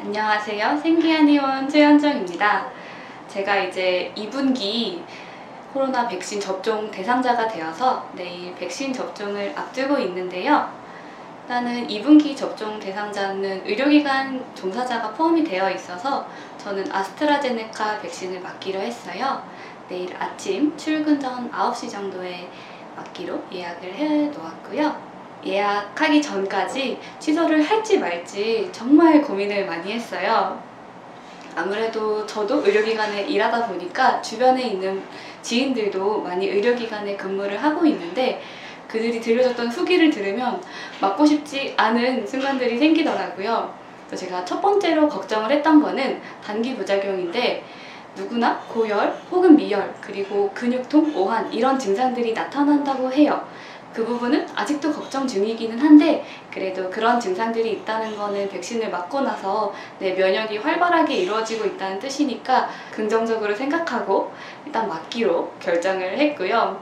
안녕하세요. 생기한의원 최현정입니다. 제가 이제 2분기 코로나 백신 접종 대상자가 되어서 내일 백신 접종을 앞두고 있는데요. 일단은 2분기 접종 대상자는 의료기관 종사자가 포함이 되어 있어서 저는 아스트라제네카 백신을 맞기로 했어요. 내일 아침 출근 전 9시 정도에 맞기로 예약을 해 놓았고요. 예약하기 전까지 취소를 할지 말지 정말 고민을 많이 했어요. 아무래도 저도 의료기관에 일하다 보니까 주변에 있는 지인들도 많이 의료기관에 근무를 하고 있는데 그들이 들려줬던 후기를 들으면 맞고 싶지 않은 순간들이 생기더라고요. 그래서 제가 첫 번째로 걱정을 했던 거는 단기 부작용인데 누구나 고열 혹은 미열 그리고 근육통, 오한 이런 증상들이 나타난다고 해요. 그 부분은 아직도 걱정 중이기는 한데 그래도 그런 증상들이 있다는 거는 백신을 맞고 나서 내 면역이 활발하게 이루어지고 있다는 뜻이니까 긍정적으로 생각하고 일단 맞기로 결정을 했고요.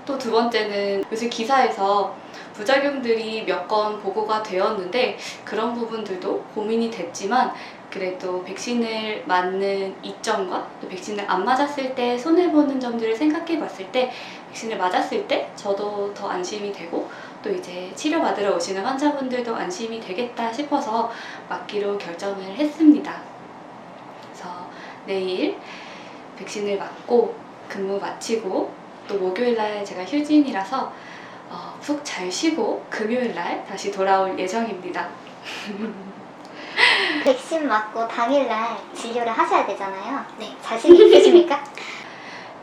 또 두 번째는 요새 기사에서 부작용들이 몇 건 보고가 되었는데 그런 부분들도 고민이 됐지만 그래도 백신을 맞는 이점과 또 백신을 안 맞았을 때 손해보는 점들을 생각해 봤을 때 백신을 맞았을 때 저도 더 안심이 되고 또 이제 치료받으러 오시는 환자분들도 안심이 되겠다 싶어서 맞기로 결정을 했습니다. 그래서 내일 백신을 맞고 근무 마치고 또 목요일날 제가 휴진이라서 푹 잘 쉬고 금요일날 다시 돌아올 예정입니다. 백신 맞고 당일날 진료를 하셔야 되잖아요. 네. 자신 있으십니까?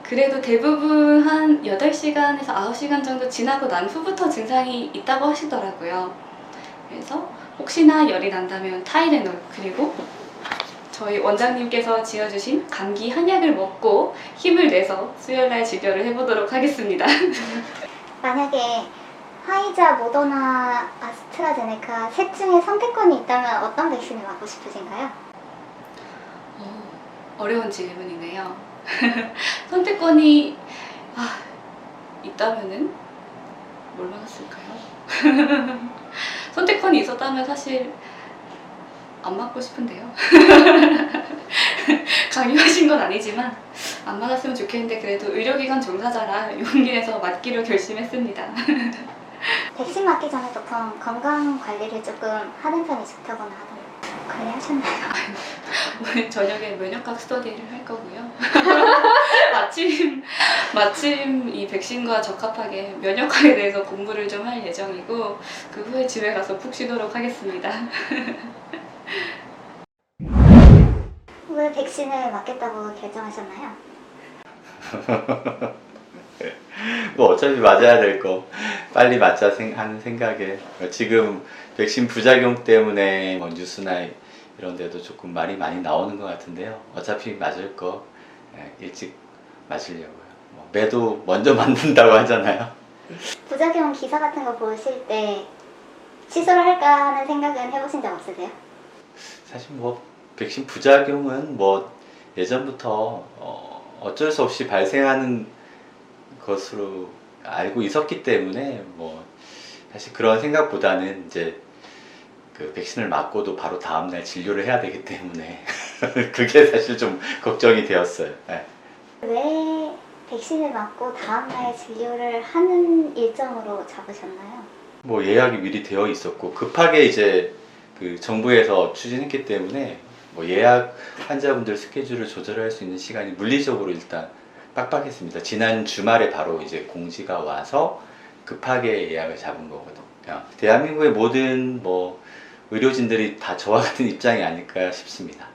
그래도 대부분 한 8시간에서 9시간 정도 지나고 난 후부터 증상이 있다고 하시더라고요. 그래서 혹시나 열이 난다면 타이레놀 그리고 저희 원장님께서 지어주신 감기 한약을 먹고 힘을 내서 수요일날 진료를 해보도록 하겠습니다. 만약에 화이자, 모더나, 아스트라제네카 셋 중에 선택권이 있다면 어떤 백신을 맞고 싶으신가요? 어려운 질문이네요. 선택권이 있다면은 뭘 맞았을까요? 선택권이 있었다면 사실 안 맞고 싶은데요. 강요하신 건 아니지만 안 맞았으면 좋겠는데 그래도 의료기관 종사자라 용기 내서 맞기로 결심했습니다. 백신 맞기 전에 보통 건강 관리를 조금 하는 편이 좋다고는 하던데 관리하셨나요? 오늘 저녁에 면역학 스터디를 할 거고요. 마침 이 백신과 적합하게 면역학에 대해서 공부를 좀 할 예정이고 그 후에 집에 가서 푹 쉬도록 하겠습니다. 왜 백신을 맞겠다고 결정하셨나요? 뭐 어차피 맞아야 될 거 빨리 맞자 하는 생각에 지금 백신 부작용 때문에 뭐 뉴스나 이런 데도 조금 말이 많이 나오는 것 같은데요. 어차피 맞을 거 일찍 맞으려고요. 뭐 매도 먼저 맞는다고 하잖아요. 부작용 기사 같은 거 보실 때 취소를 할까 하는 생각은 해보신 적 없으세요? 사실 뭐 백신 부작용은 뭐 예전부터 어쩔 수 없이 발생하는 것으로 알고 있었기 때문에 뭐 사실 그런 생각보다는 이제 그 백신을 맞고도 바로 다음날 진료를 해야 되기 때문에 그게 사실 좀 걱정이 되었어요. 네. 왜 백신을 맞고 다음날 진료를 하는 일정으로 잡으셨나요? 뭐 예약이 미리 되어 있었고 급하게 이제 그 정부에서 추진했기 때문에 뭐 예약 환자분들 스케줄을 조절할 수 있는 시간이 물리적으로 일단 빡빡했습니다. 지난 주말에 바로 이제 공지가 와서 급하게 예약을 잡은 거거든요. 대한민국의 모든 뭐 의료진들이 다 저와 같은 입장이 아닐까 싶습니다.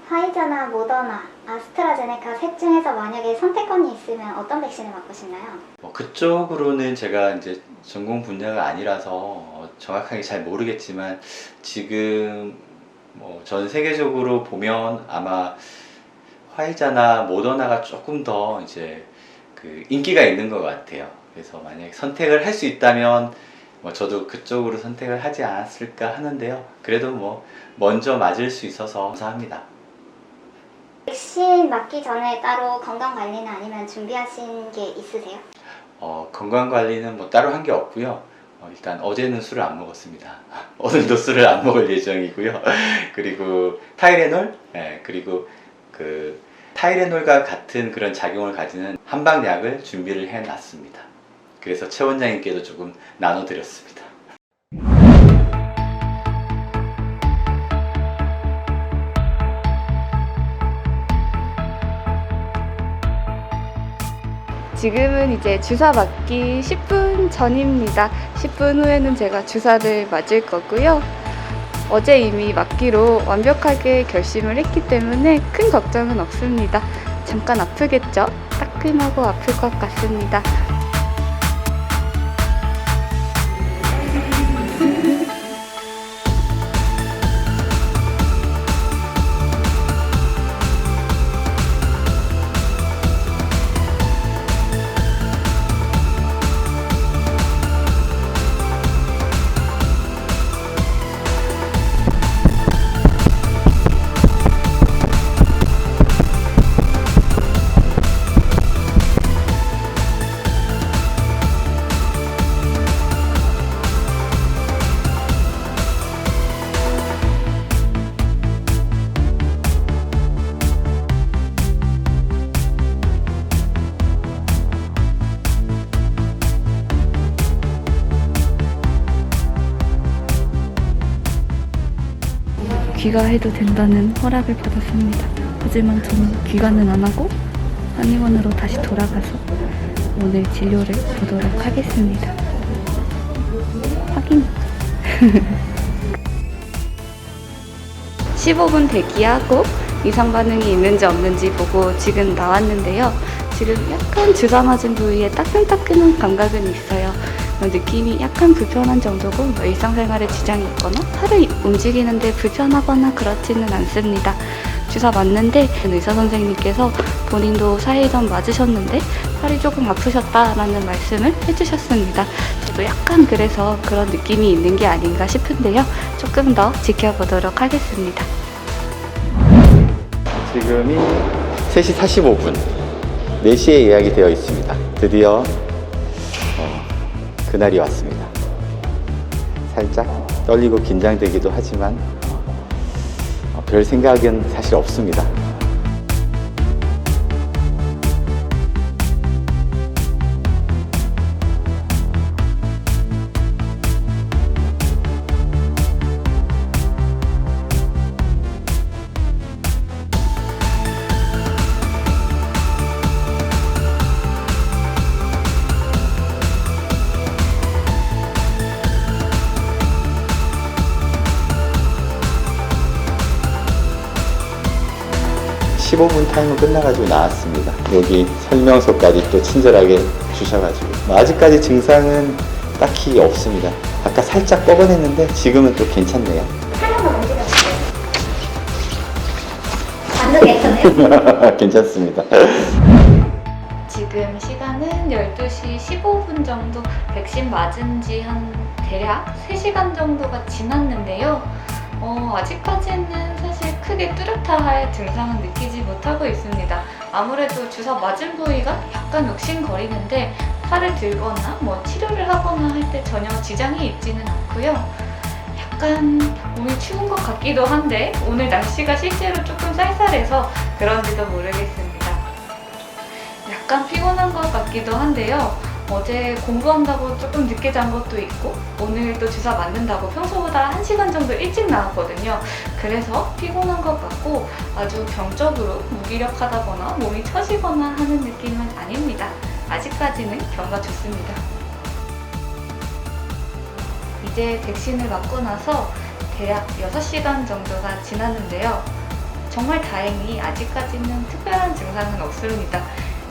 화이자나 모더나, 아스트라제네카 셋 중에서 만약에 선택권이 있으면 어떤 백신을 맞고 싶나요? 뭐 그쪽으로는 제가 이제 전공 분야가 아니라서 정확하게 잘 모르겠지만 지금 뭐 전 세계적으로 보면 아마 화이자나 모더나가 조금 더 이제 그 인기가 있는 것 같아요. 그래서 만약에 선택을 할 수 있다면 뭐 저도 그쪽으로 선택을 하지 않았을까 하는데요. 그래도 뭐 먼저 맞을 수 있어서 감사합니다. 백신 맞기 전에 따로 건강관리나 아니면 준비하신 게 있으세요? 건강관리는 뭐 따로 한 게 없고요. 일단 어제는 술을 안 먹었습니다. 오늘도 술을 안 먹을 예정이고요. 그리고 타이레놀, 그리고 그 타이레놀과 같은 그런 작용을 가지는 한방약을 준비를 해놨습니다. 그래서 최 원장님께도 조금 나눠드렸습니다. 지금은 이제 주사 맞기 10분 전입니다. 10분 후에는 제가 주사를 맞을 거고요. 어제 이미 맞기로 완벽하게 결심을 했기 때문에 큰 걱정은 없습니다. 잠깐 아프겠죠? 따끔하고 아플 것 같습니다. 귀가해도 된다는 허락을 받았습니다. 하지만 저는 귀가는 안 하고 한의원으로 다시 돌아가서 오늘 진료를 보도록 하겠습니다. 확인! 15분 대기하고 이상 반응이 있는지 없는지 보고 지금 나왔는데요. 지금 약간 주사 맞은 부위에 따끈따끈한 감각은 있어요. 느낌이 약간 불편한 정도고 일상생활에 지장이 있거나 팔을 움직이는데 불편하거나 그렇지는 않습니다. 주사 맞는데 의사 선생님께서 본인도 4일 전 맞으셨는데 팔이 조금 아프셨다라는 말씀을 해주셨습니다. 저도 약간 그래서 그런 느낌이 있는 게 아닌가 싶은데요. 조금 더 지켜보도록 하겠습니다. 지금이 3시 45분, 4시에 예약이 되어 있습니다. 드디어 그날이 왔습니다. 살짝 떨리고 긴장되기도 하지만 별 생각은 사실 없습니다. (15분) 타임은 끝나가지고 나왔습니다. 여기 설명서까지 또 친절하게 주셔가지고 아직까지 증상은 딱히 없습니다. 아까 살짝 뻐근했는데 지금은 또 괜찮네요. 사람을 움직여주세요. 완전 괜찮아요? 괜찮습니다. 지금 시간은 12시 15분 정도, 백신 맞은 지 한 대략 3시간 정도가 지났는데요. 아직까지는 사실 크게 뚜렷할 증상은 느끼지 못하고 있습니다. 아무래도 주사 맞은 부위가 약간 욱신거리는데 팔을 들거나 치료를 하거나 할 때 전혀 지장이 있지는 않고요. 약간 몸이 추운 것 같기도 한데 오늘 날씨가 실제로 조금 쌀쌀해서 그런지도 모르겠습니다. 약간 피곤한 것 같기도 한데요. 어제 공부한다고 조금 늦게 잔 것도 있고 오늘 또 주사 맞는다고 평소보다 1시간 정도 일찍 나왔거든요. 그래서 피곤한 것 같고 아주 병적으로 무기력하다거나 몸이 처지거나 하는 느낌은 아닙니다. 아직까지는 경과 좋습니다. 이제 백신을 맞고 나서 대략 6시간 정도가 지났는데요. 정말 다행히 아직까지는 특별한 증상은 없습니다.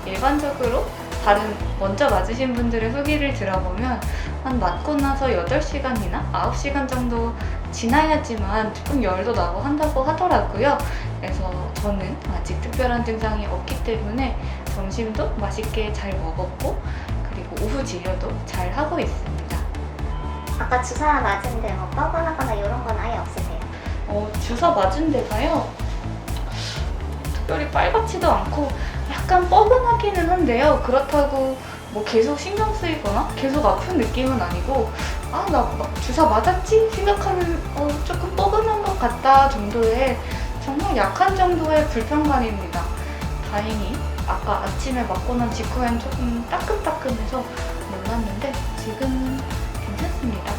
일반적으로 다른 먼저 맞으신 분들의 후기를 들어보면 한 맞고 나서 8시간이나 9시간 정도 지나야지만 조금 열도 나고 한다고 하더라고요. 그래서 저는 아직 특별한 증상이 없기 때문에 점심도 맛있게 잘 먹었고 그리고 오후 진료도 잘 하고 있습니다. 아까 주사 맞은데 뻐근하거나 이런 건 아예 없으세요? 주사 맞은 데가요. 특별히 빨갛지도 않고 약간 뻐근하기는 한데요. 그렇다고 뭐 계속 신경 쓰이거나 계속 아픈 느낌은 아니고 아, 나 주사 맞았지? 생각하면 조금 뻐근한 것 같다 정도의 정말 약한 정도의 불편감입니다. 다행히 아까 아침에 맞고 난 직후엔 조금 따끔따끔해서 놀랐는데 지금은 괜찮습니다.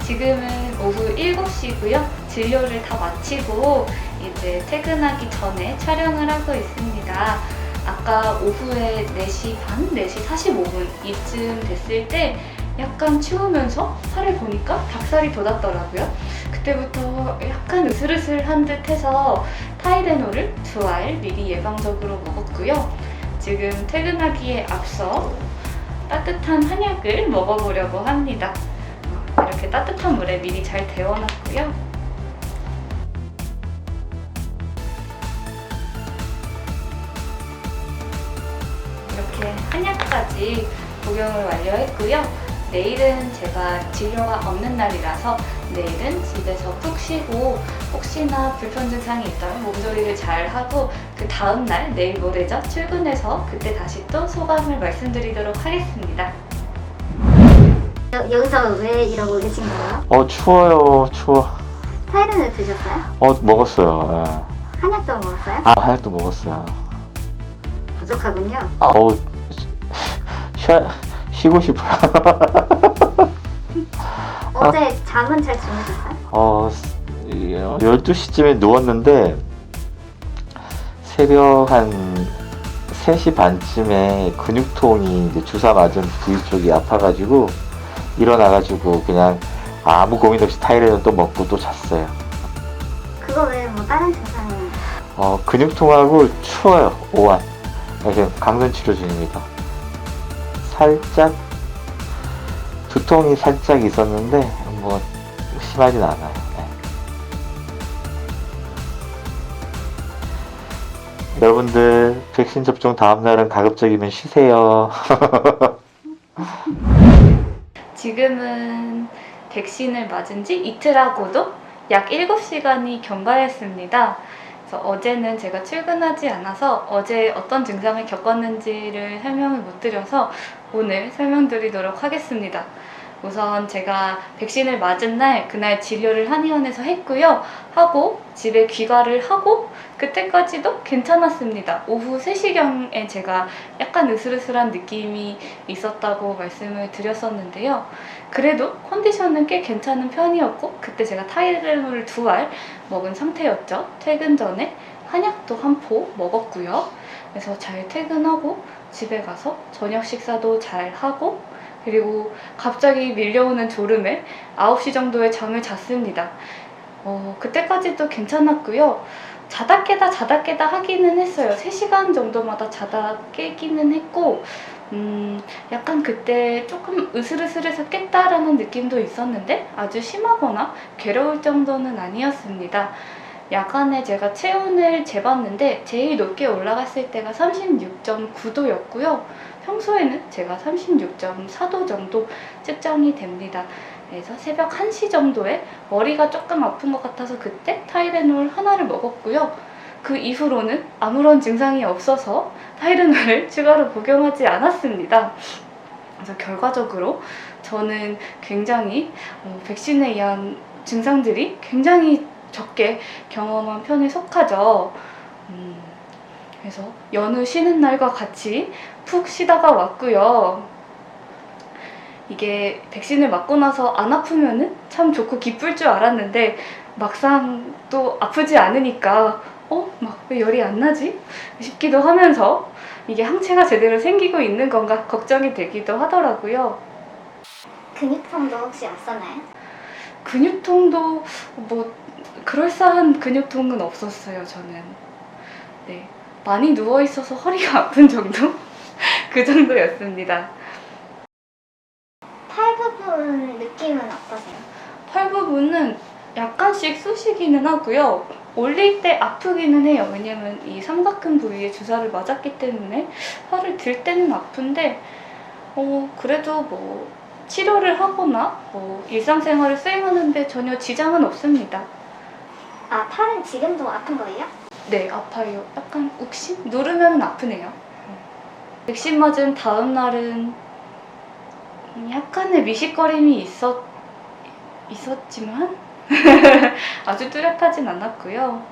지금은 오후 7시고요. 진료를 다 마치고 이제 퇴근하기 전에 촬영을 하고 있습니다. 아까 오후에 4시 반, 4시 45분 이쯤 됐을 때 약간 추우면서 살을 보니까 닭살이 돋았더라고요. 그때부터 약간 으슬으슬한 듯 해서 타이레놀을 2알 미리 예방적으로 먹었고요. 지금 퇴근하기에 앞서 따뜻한 한약을 먹어보려고 합니다. 이렇게 따뜻한 물에 미리 잘 데워놨고요. 이렇게 한약까지 복용을 완료했고요. 내일은 제가 진료가 없는 날이라서 내일은 집에서 푹 쉬고 혹시나 불편 증상이 있다면 몸조리를 잘 하고 그 다음날 내일 모레죠. 출근해서 그때 다시 또 소감을 말씀드리도록 하겠습니다. 여기서 왜 이러고 계신 거예요? 추워요. 추워. 타이레놀 드셨어요? 먹었어요. 예. 한약도 먹었어요? 한약도 먹었어요. 부족하군요. 쉬고 싶어요. 어제 잠은 잘 주무셨어요? 12시쯤에 누웠는데 새벽 한 3시 반쯤에 근육통이 이제 주사 맞은 부위 쪽이 아파가지고 일어나가지고 그냥 아무 고민 없이 타이레놀 또 먹고 또 잤어요. 그거 외에 뭐 다른 증상이? 근육통하고 추워요. 오한. 그래서 강선 치료 중입니다. 살짝 두통이 살짝 있었는데 뭐 심하진 않아요. 네. 여러분들 백신 접종 다음 날은 가급적이면 쉬세요. 지금은 백신을 맞은 지 이틀하고도 약 7시간이 경과했습니다. 그래서 어제는 제가 출근하지 않아서 어제 어떤 증상을 겪었는지를 설명을 못 드려서 오늘 설명드리도록 하겠습니다. 우선 제가 백신을 맞은 날 그날 진료를 한의원에서 했고요. 하고 집에 귀가를 하고 그때까지도 괜찮았습니다. 오후 3시경에 제가 약간 으슬으슬한 느낌이 있었다고 말씀을 드렸었는데요. 그래도 컨디션은 꽤 괜찮은 편이었고 그때 제가 타이레놀을 2알 먹은 상태였죠. 퇴근 전에 한약도 한 포 먹었고요. 그래서 잘 퇴근하고 집에 가서 저녁 식사도 잘 하고 그리고 갑자기 밀려오는 졸음에 9시 정도에 잠을 잤습니다. 그때까지도 괜찮았고요. 자다 깨다 하기는 했어요. 3시간 정도마다 자다 깨기는 했고 약간 그때 조금 으슬으슬해서 깼다라는 느낌도 있었는데 아주 심하거나 괴로울 정도는 아니었습니다. 야간에 제가 체온을 재봤는데 제일 높게 올라갔을 때가 36.9도였고요. 평소에는 제가 36.4도 정도 측정이 됩니다. 그래서 새벽 1시 정도에 머리가 조금 아픈 것 같아서 그때 타이레놀 하나를 먹었고요. 그 이후로는 아무런 증상이 없어서 타이레놀을 추가로 복용하지 않았습니다. 그래서 결과적으로 저는 굉장히 백신에 의한 증상들이 굉장히 적게 경험한 편에 속하죠. 그래서 여느 쉬는 날과 같이 푹 쉬다가 왔고요. 이게 백신을 맞고 나서 안 아프면은 참 좋고 기쁠 줄 알았는데 막상 또 아프지 않으니까 막 왜 열이 안 나지? 싶기도 하면서 이게 항체가 제대로 생기고 있는 건가 걱정이 되기도 하더라고요. 근육통도 혹시 없었나요? 근육통도 뭐 그럴싸한 근육통은 없었어요. 저는 네, 많이 누워있어서 허리가 아픈 정도? 그 정도였습니다. 팔 부분 느낌은 어떠세요? 팔 부분은 약간씩 쑤시기는 하고요. 올릴 때 아프기는 해요. 왜냐면 이 삼각근 부위에 주사를 맞았기 때문에 팔을 들 때는 아픈데 그래도 뭐 치료를 하거나 뭐 일상생활을 수행하는데 전혀 지장은 없습니다. 아, 팔은 지금도 아픈 거예요? 네, 아파요. 약간 욱신? 누르면 아프네요. 백신 맞은 다음 날은 약간의 미식거림이 있었지만 아주 뚜렷하진 않았고요.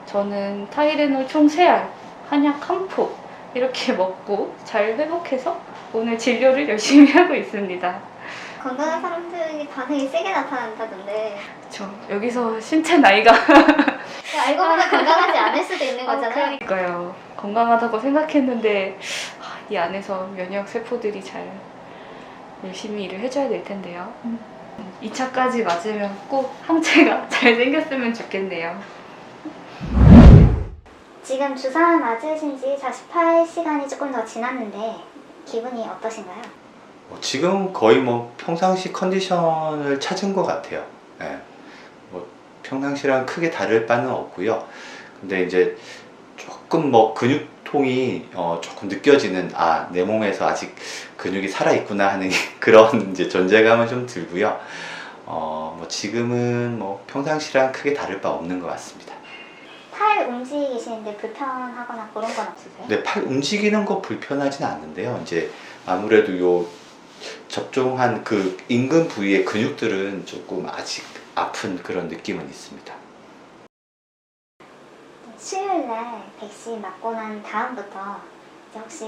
저는 타이레놀 총 3알, 한약 1포 이렇게 먹고 잘 회복해서 오늘 진료를 열심히 하고 있습니다. 건강한 사람들이 반응이 세게 나타난다던데 여기서 신체 나이가 알고 보면 건강하지 않을 수도 있는 거잖아요. 그러니까요. 건강하다고 생각했는데 이 안에서 면역 세포들이 잘 열심히 일을 해줘야 될 텐데요. 2차까지 맞으면 꼭 항체가 잘 생겼으면 좋겠네요. 지금 주사 맞으신 지 48시간이 조금 더 지났는데 기분이 어떠신가요? 지금 거의 뭐 평상시 컨디션을 찾은 것 같아요. 예. 뭐 평상시랑 크게 다를 바는 없고요. 근데 이제 조금 뭐 근육통이 조금 느껴지는, 내 몸에서 아직 근육이 살아있구나 하는 그런 이제 존재감은 좀 들고요. 뭐 지금은 뭐 평상시랑 크게 다를 바 없는 것 같습니다. 팔 움직이시는데 불편하거나 그런 건 없으세요? 네, 팔 움직이는 거 불편하진 않는데요. 이제 아무래도 요 접종한 그 인근 부위의 근육들은 조금 아직 아픈 그런 느낌은 있습니다. 수요일날 백신 맞고 난 다음부터 이제 혹시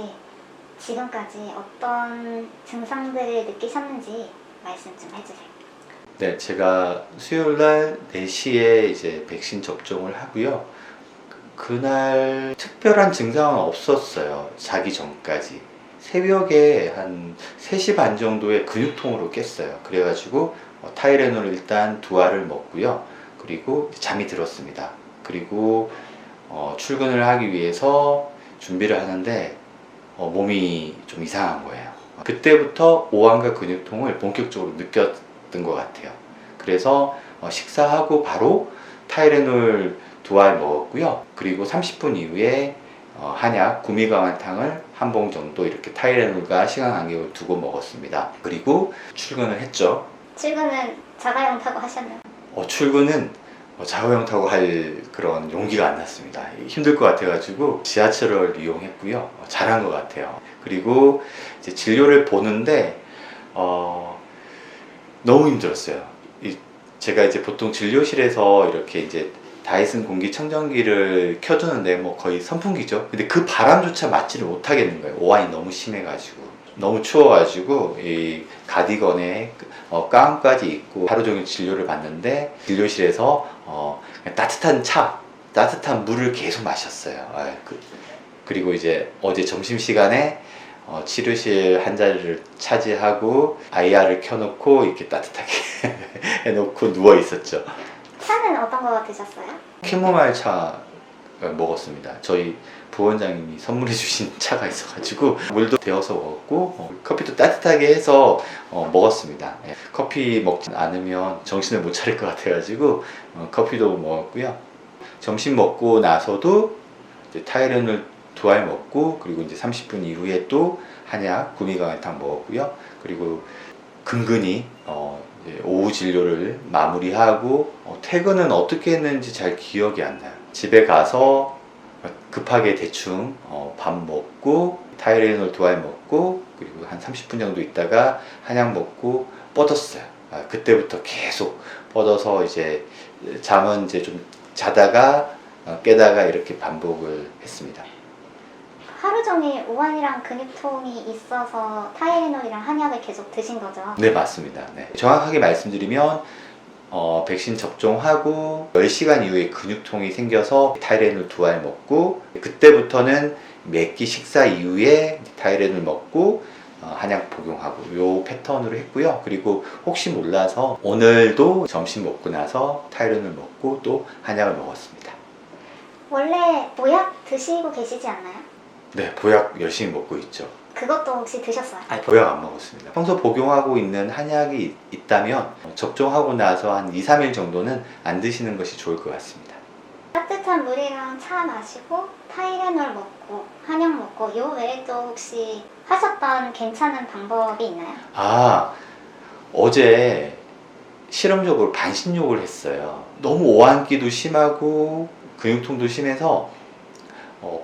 지금까지 어떤 증상들을 느끼셨는지 말씀 좀 해주세요. 네, 제가 수요일날 4시에 이제 백신 접종을 하고요. 그날 특별한 증상은 없었어요. 자기 전까지. 새벽에 한 3시 반 정도에 근육통으로 깼어요. 그래가지고 타이레놀을 일단 2알을 먹고요. 그리고 잠이 들었습니다. 그리고 출근을 하기 위해서 준비를 하는데 몸이 좀 이상한 거예요. 그때부터 오한과 근육통을 본격적으로 느꼈던 것 같아요. 그래서 식사하고 바로 타이레놀 2알 먹었고요. 그리고 30분 이후에 한약 구미강화탕을 한 봉 정도 이렇게 타이레놀과 시간 간격을 두고 먹었습니다. 그리고 출근을 했죠. 출근은 자가용 타고 하셨나요? 출근은 자가용 타고 할 그런 용기가 안 났습니다. 힘들 것 같아가지고 지하철을 이용했고요. 잘한 것 같아요. 그리고 이제 진료를 보는데 너무 힘들었어요. 제가 이제 보통 진료실에서 이렇게 이제 다이슨 공기청정기를 켜두는데 뭐 거의 선풍기죠. 근데 그 바람조차 맞지를 못하겠는 거예요. 오한이 너무 심해가지고. 너무 추워가지고 이 가디건에 가운까지 입고 하루 종일 진료를 받는데 진료실에서 그냥 따뜻한 물을 계속 마셨어요. 그리고 이제 어제 점심시간에 치료실 한 자리를 차지하고 IR을 켜놓고 이렇게 따뜻하게 해놓고 누워 있었죠. 차는 어떤 거 드셨어요? 캐모마일 차 먹었습니다. 저희 부원장님이 선물해 주신 차가 있어가지고 물도 데워서 먹었고 커피도 따뜻하게 해서 먹었습니다. 커피 먹지 않으면 정신을 못 차릴 것 같아가지고 커피도 먹었고요. 점심 먹고 나서도 이제 타이레놀 2알 먹고 그리고 이제 30분 이후에 또 한약 구미강화탕 먹었고요. 그리고 근근히 이제 오후 진료를 마무리하고 퇴근은 어떻게 했는지 잘 기억이 안 나요. 집에 가서 급하게 대충 밥 먹고 타이레놀 2알 먹고 그리고 한 30분 정도 있다가 한약 먹고 뻗었어요. 그때부터 계속 뻗어서 이제 잠은 이제 좀 자다가 깨다가 이렇게 반복을 했습니다. 하루 종일 오한이랑 근육통이 있어서 타이레놀이랑 한약을 계속 드신 거죠? 네, 맞습니다. 네. 정확하게 말씀드리면 백신 접종하고 10시간 이후에 근육통이 생겨서 타이레놀 2알 먹고 그때부터는 몇 끼 식사 이후에 타이레놀 먹고 한약 복용하고 요 패턴으로 했고요. 그리고 혹시 몰라서 오늘도 점심 먹고 나서 타이레놀 먹고 또 한약을 먹었습니다. 원래 보약 드시고 계시지 않나요? 네, 보약 열심히 먹고 있죠. 그것도 혹시 드셨어요? 보약 안 먹었습니다. 평소 복용하고 있는 한약이 있다면 접종하고 나서 한 2, 3일 정도는 안 드시는 것이 좋을 것 같습니다. 따뜻한 물이랑 차 마시고 타이레놀 먹고 한약 먹고 요 외에 또 혹시 하셨던 괜찮은 방법이 있나요? 어제 실험적으로 반신욕을 했어요. 너무 오한기도 심하고 근육통도 심해서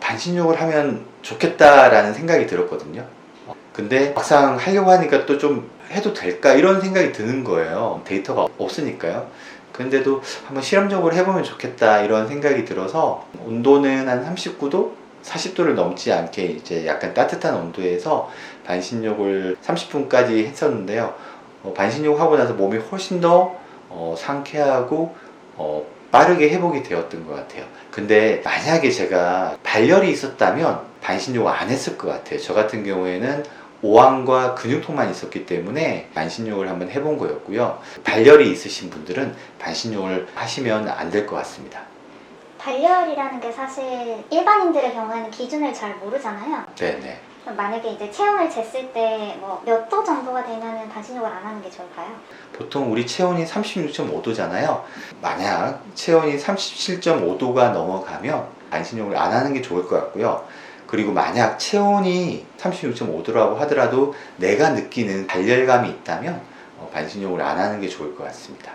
반신욕을 하면 좋겠다라는 생각이 들었거든요. 근데 막상 하려고 하니까 또 좀 해도 될까 이런 생각이 드는 거예요. 데이터가 없으니까요. 근데도 한번 실험적으로 해보면 좋겠다 이런 생각이 들어서 온도는 한 39도? 40도를 넘지 않게 이제 약간 따뜻한 온도에서 반신욕을 30분까지 했었는데요. 반신욕 하고 나서 몸이 훨씬 더 상쾌하고 빠르게 회복이 되었던 것 같아요. 근데 만약에 제가 발열이 있었다면 반신욕을 안 했을 것 같아요. 저 같은 경우에는 오한과 근육통만 있었기 때문에 반신욕을 한번 해본 거였고요. 발열이 있으신 분들은 반신욕을 하시면 안 될 것 같습니다. 발열이라는 게 사실 일반인들의 경우에는 기준을 잘 모르잖아요. 네네. 그럼 만약에 이제 체온을 쟀을 때 뭐 몇 도 정도가 되면은 반신욕을 안 하는 게 좋을까요? 보통 우리 체온이 36.5도잖아요. 만약 체온이 37.5도가 넘어가면 반신욕을 안 하는 게 좋을 것 같고요. 그리고 만약 체온이 36.5도라고 하더라도 내가 느끼는 발열감이 있다면 반신욕을 안 하는 게 좋을 것 같습니다.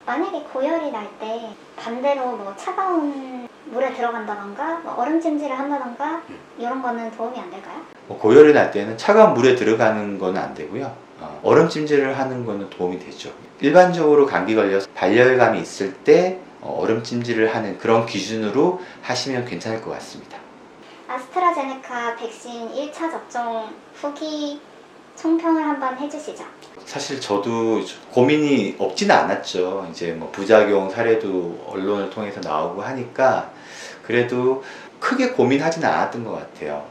만약에 고열이 날 때 반대로 뭐 차가운 물에 들어간다던가 뭐 얼음찜질을 한다던가 이런 거는 도움이 안 될까요? 고열이 날 때는 차가운 물에 들어가는 건 안 되고요. 얼음찜질을 하는 거는 도움이 되죠. 일반적으로 감기 걸려서 발열감이 있을 때 얼음찜질을 하는 그런 기준으로 하시면 괜찮을 것 같습니다. 아스트라제네카 백신 1차 접종 후기 총평을 한번 해주시죠. 사실 저도 고민이 없지는 않았죠. 이제 뭐 부작용 사례도 언론을 통해서 나오고 하니까 그래도 크게 고민하지는 않았던 것 같아요.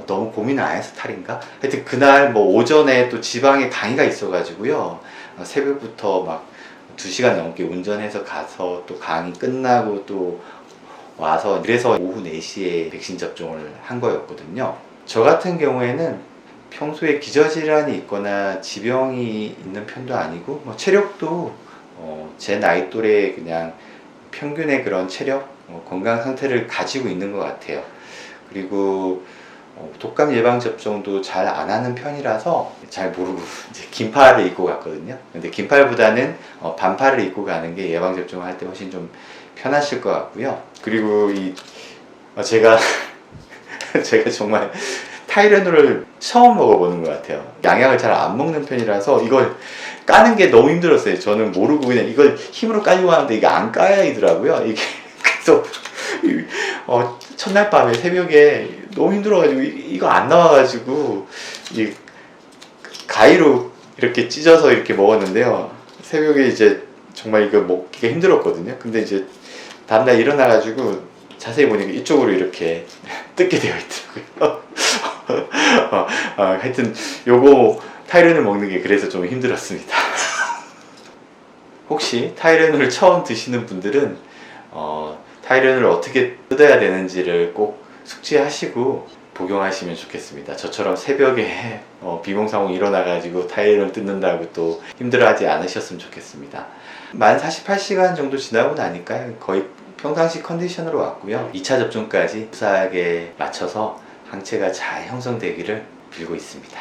너무 고민을 안 해서 탈인가? 하여튼 그날 뭐 오전에 또 지방에 강의가 있어가지고요. 새벽부터 막 2시간 넘게 운전해서 가서 또 강의 끝나고 또 와서 그래서 오후 4시에 백신 접종을 한 거였거든요. 저 같은 경우에는 평소에 기저질환이 있거나 지병이 있는 편도 아니고 뭐 체력도 제 나이 또래 그냥 평균의 그런 체력, 건강 상태를 가지고 있는 것 같아요. 그리고 독감 예방 접종도 잘 안 하는 편이라서 잘 모르고 이제 긴팔을 입고 갔거든요. 근데 긴팔보다는 반팔을 입고 가는 게 예방 접종을 할 때 훨씬 좀 편하실 것 같고요. 그리고 제가 정말 타이레놀을 처음 먹어보는 것 같아요. 양약을 잘 안 먹는 편이라서 이걸 까는 게 너무 힘들었어요. 저는 모르고 그냥 이걸 힘으로 까려고 하는데 이게 안 까이더라고요. 이게 그래서 첫날 밤에 새벽에 너무 힘들어가지고 이거 안 나와가지고 이 가위로 이렇게 찢어서 이렇게 먹었는데요. 새벽에 이제 정말 이거 먹기가 힘들었거든요. 근데 이제 다음날 일어나가지고 자세히 보니까 이쪽으로 이렇게 뜯게 되어 있더라고요. 하여튼 요거 타이레놀 먹는 게 그래서 좀 힘들었습니다. 혹시 타이레놀을 처음 드시는 분들은 타이레놀을 어떻게 뜯어야 되는지를 꼭 숙지하시고 복용하시면 좋겠습니다. 저처럼 새벽에 비몽사몽 일어나가지고 타이레놀 뜯는다고 또 힘들어하지 않으셨으면 좋겠습니다. 만 48시간 정도 지나고 나니까 거의 평상시 컨디션으로 왔고요. 2차 접종까지 무사하게 마쳐서 항체가 잘 형성되기를 빌고 있습니다.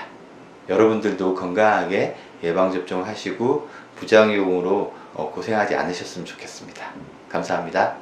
여러분들도 건강하게 예방접종 하시고 부작용으로 고생하지 않으셨으면 좋겠습니다. 감사합니다.